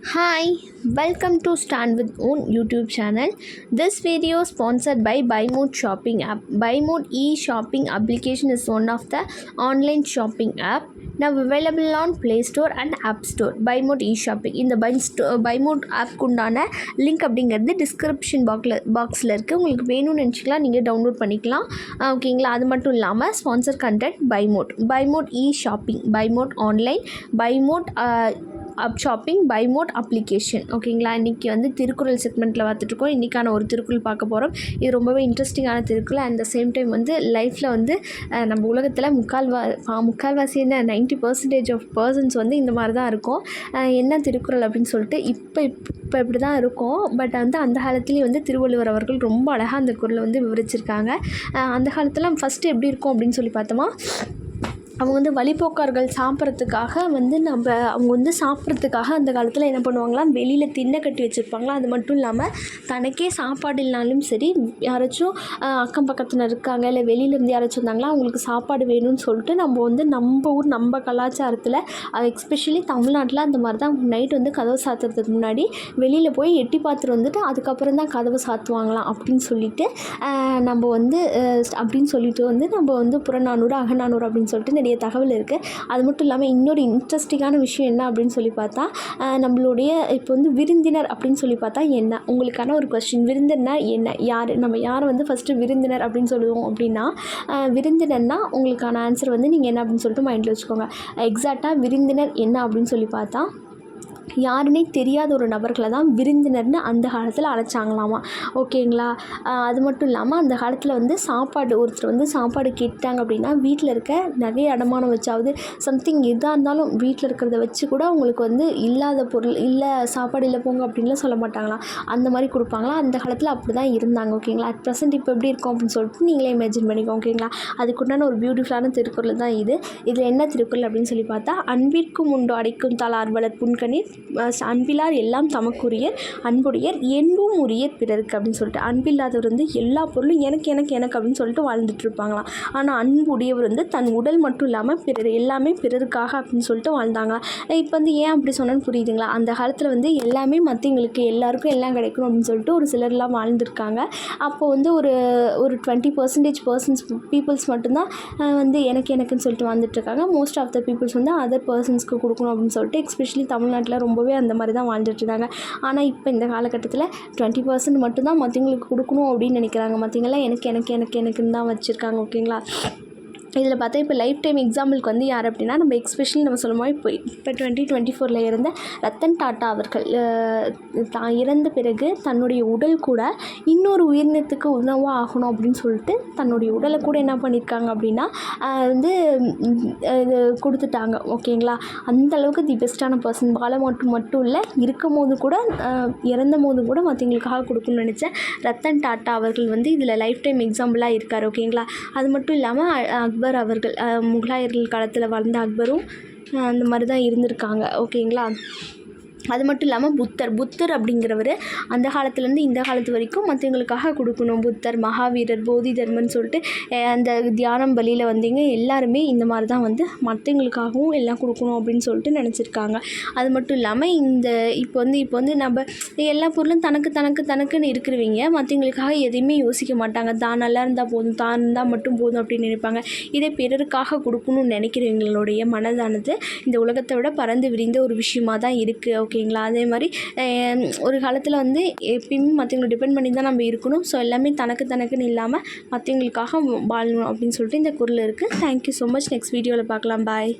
Hi, welcome to Stand With Own YouTube channel. This video is sponsored by BuyMode shopping app. BuyMode e-shopping application is one of the online shopping app now available on Play Store and App Store. BuyMode e-shopping இந்த BuyMode app உண்டான link அப்படிங்கிறது description பாக்ஸில் இருக்குது. உங்களுக்கு வேணும்னு நினச்சிக்கலாம், நீங்கள் download பண்ணிக்கலாம். ஓகேங்களா? அது மட்டும் இல்லாமல் sponsor content BuyMode e-shopping, BuyMode online, BuyMode shopping, BuyMode application. ஓகேங்களா? இன்றைக்கி வந்து திருக்குறள் செக்மெண்ட்டில் பார்த்துட்ருக்கோம். இன்றைக்கான ஒரு திருக்குறள் பார்க்க போகிறோம். இது ரொம்பவே இன்ட்ரெஸ்டிங்கான Thirukkural. At the same time வந்து லைஃப்பில் வந்து நம்ம உலகத்தில் முக்கால்வாசி என்ன 90% ஆஃப் பர்சன்ஸ் வந்து இந்த மாதிரி தான் இருக்கும். என்ன திருக்குறள் அப்படின்னு சொல்லிட்டு இப்போ இப்படி தான் இருக்கும். பட் வந்து அந்த காலத்துலேயும் வந்து திருவள்ளுவர் அவர்கள் ரொம்ப அழகாக அந்த குறளை வந்து விவரிச்சிருக்காங்க. அந்த காலத்தில் ஃபஸ்ட்டு எப்படி இருக்கும் அப்படின்னு சொல்லி பார்த்தோமா, அவங்க வந்து வழிப்போக்கார்கள் சாப்பிட்றதுக்காக வந்து அவங்க வந்து சாப்பிட்றதுக்காக அந்த காலத்தில் என்ன பண்ணுவாங்களாம், வெளியில் திண்ணை கட்டி வச்சுருப்பாங்களா. அது மட்டும் இல்லாமல் தனக்கே சாப்பாடு இல்லைனாலும் சரி, யாராச்சும் அக்கம் பக்கத்தில் இருக்காங்க இல்லை வெளியிலேருந்து யாராச்சும் வந்தாங்களா, அவங்களுக்கு சாப்பாடு வேணும்னு சொல்லிட்டு நம்ம வந்து நம்ம ஊர் நம்ம கலாச்சாரத்தில் எஸ்பெஷலி தமிழ்நாட்டில் அந்த மாதிரி தான் நைட் வந்து கதவு சாத்துறதுக்கு முன்னாடி வெளியில் போய் எட்டி பார்த்துட்டு வந்துட்டு அதுக்கப்புறம் தான் கதவு சாத்துவாங்களாம் அப்படின்னு சொல்லிட்டு நம்ம வந்து புறநானூறு அகநானூறு அப்படின்னு சொல்லிட்டு நிறைய தகவல் இருக்குது. அது மட்டும் இல்லாமல் இன்னொரு இன்ட்ரெஸ்டிங்கான விஷயம் என்ன அப்படின்னு சொல்லி பார்த்தா, நம்மளுடைய இப்போ வந்து விருந்தினர் அப்படின்னு சொல்லி பார்த்தா என்ன, உங்களுக்கான ஒரு கொஸ்டின், விருந்தினர் என்ன, நம்ம யாரை வந்து ஃபஸ்ட்டு விருந்தினர் அப்படின்னு சொல்லுவோம் அப்படின்னா, விருந்தினர்னா உங்களுக்கான ஆன்சர் வந்து நீங்கள் என்ன அப்படின்னு சொல்லிட்டு மைண்டில் வச்சுக்கோங்க. எக்ஸாக்டாக விருந்தினர் என்ன அப்படின்னு சொல்லி பார்த்தா, யாருன்னே தெரியாத ஒரு நபர்களை தான் விருந்தினர்னு அந்த காலத்தில் அழைச்சாங்களாமா. ஓகேங்களா? அது மட்டும் இல்லாமல் அந்த காலத்தில் வந்து ஒருத்தர் வந்து சாப்பாடு கேட்டாங்க அப்படின்னா வீட்டில் இருக்க நிறைய அடமானம் வச்சாவது சம்திங் எதாக இருந்தாலும் வீட்டில் இருக்கிறத வச்சு கூட அவங்களுக்கு வந்து இல்லாத பொருள் இல்லை, சாப்பாடு இல்லை போங்க அப்படின்லாம் சொல்ல மாட்டாங்களாம். அந்த மாதிரி கொடுப்பாங்களா. அந்த காலத்தில் அப்படி தான் இருந்தாங்க. ஓகேங்களா? அட் ப்ரெசென்ட் இப்போ எப்படி இருக்கும் அப்படின்னு சொல்லிட்டு நீங்களே இமேஜின் பண்ணிக்கோங்க. ஓகேங்களா? அதுக்குண்டான ஒரு பியூட்டிஃபுல்லான திருக்குறள் தான் இது. இதில் என்ன திருக்குறள் அப்படின்னு சொல்லி பார்த்தா, அன்பிற்கும் உண்டு அடைக்கும் தாள் ஆர்வலர் புன்கணீர் அன்பிலார் எல்லாம் தமக்குரியர் அன்புடையர் என்பும் உரியர் பிறருக்கு அப்படின்னு சொல்லிட்டு, அன்பில்லாதவர் வந்து எல்லா பொருளும் எனக்கு எனக்கு எனக்கு அப்படின்னு சொல்லிட்டு வாழ்ந்துட்டு இருப்பாங்களாம். ஆனால் அன்புடையவர் வந்து தன் உடல் மட்டும் இல்லாமல் பிறர் எல்லாமே பிறருக்காக அப்படின்னு சொல்லிட்டு வாழ்ந்தாங்களாம். இப்போ வந்து ஏன் அப்படி சொன்னேன்னு புரியுதுங்களா? அந்த காலத்தில் வந்து எல்லாமே மற்றவங்களுக்கு எல்லாருக்கும் எல்லாம் கிடைக்கணும் அப்படின்னு சொல்லிட்டு ஒரு சிலர்லாம் வாழ்ந்துருக்காங்க. அப்போ வந்து ஒரு 20% பீப்புள்ஸ் மட்டும்தான் வந்து எனக்குன்னு சொல்லிட்டு வாழ்ந்துட்டுருக்காங்க. மோஸ்ட் ஆஃப் த பீப்புள்ஸ் வந்து அதர் பர்சன்ஸ்க்கு கொடுக்கணும் அப்படின்னு சொல்லிட்டு எஸ்பெஷலி தமிழ்நாட்டில் ரொம்பவே அந்த மாதிரி தான் வாழ்ந்துட்டு இருந்தாங்க. ஆனால் இப்போ இந்த காலகட்டத்தில் 20% மட்டும்தான் மற்றவங்களுக்கு கொடுக்கணும் அப்படின்னு நினைக்கிறாங்க. மற்றவங்களாம் எனக்குன்னு தான் வச்சுருக்காங்க. ஓகேங்களா? இதில் பார்த்தா இப்போ லைஃப் டைம் எக்ஸாம்பிளுக்கு வந்து யார் அப்படின்னா, நம்ம எக்ஸ்பெஷலி நம்ம சொல்லும் போது இப்போ 2024 இருந்த ரத்தன் டாட்டா அவர்கள் தான் இறந்த பிறகு தன்னுடைய உடல் கூட இன்னொரு உயிரினத்துக்கு உணவாக ஆகணும் அப்படின்னு சொல்லிட்டு தன்னுடைய உடலை கூட என்ன பண்ணியிருக்காங்க அப்படின்னா வந்து கொடுத்துட்டாங்க. ஓகேங்களா? அந்தளவுக்கு தி பெஸ்ட்டான பர்சன். வாழ மட்டும் இல்லை, இருக்கும் போது கூட இறந்த போது கூட மற்றவங்களுக்காக கொடுக்கணும்னு நினச்ச ரத்தன் டாட்டா அவர்கள் வந்து இதில் லைஃப் டைம் எக்ஸாம்பிளாக இருக்கார். ஓகேங்களா? அது மட்டும் இல்லாமல் அக்பர் அவர்கள், முகலாயர்கள் காலத்தில் வாழ்ந்த அக்பரும் அந்த மாதிரி தான் இருந்திருக்காங்க. ஓகேங்களா? அது மட்டும் இல்லாமல் புத்தர் அப்படிங்கிறவர் அந்த காலத்துலேருந்து இந்த காலத்து வரைக்கும் மற்றவங்களுக்காக கொடுக்கணும். புத்தர், மகாவீரர், போதி தர்மன் சொல்லிட்டு அந்த தியானம் வழியில் வந்தீங்க எல்லாருமே இந்த மாதிரி தான் வந்து மற்றவங்களுக்காகவும் எல்லாம் கொடுக்கணும் அப்படின்னு சொல்லிட்டு நினச்சிருக்காங்க. அது மட்டும் இல்லாமல் இப்போ வந்து நம்ம எல்லா பொருளும் தனக்குன்னு இருக்கிறவங்க மற்றவங்களுக்காக எதையுமே யோசிக்க மாட்டாங்க. தான் நல்லா இருந்தால் போதும், தான் இருந்தால் மட்டும் போதும் அப்படின்னு நினைப்பாங்க. இதே பிறருக்காக கொடுக்கணும்னு நினைக்கிறவங்களுடைய மனதானது இந்த உலகத்தை விட பறந்து விரிந்த ஒரு விஷயமாக தான் இருக்குது. ஓகேங்களா? அதே மாதிரி ஒரு காலத்தில் வந்து எப்பயுமே மற்றவங்களை டிபெண்ட் பண்ணி தான் நம்ம இருக்கணும். ஸோ எல்லாமே தனக்குன்னு இல்லாமல் மற்றவங்களுக்காக வாழணும் அப்படின்னு சொல்லிட்டு இந்த குறள் இருக்குது. Thank you so much. நெக்ஸ்ட் வீடியோவில் பார்க்கலாம். பாய்.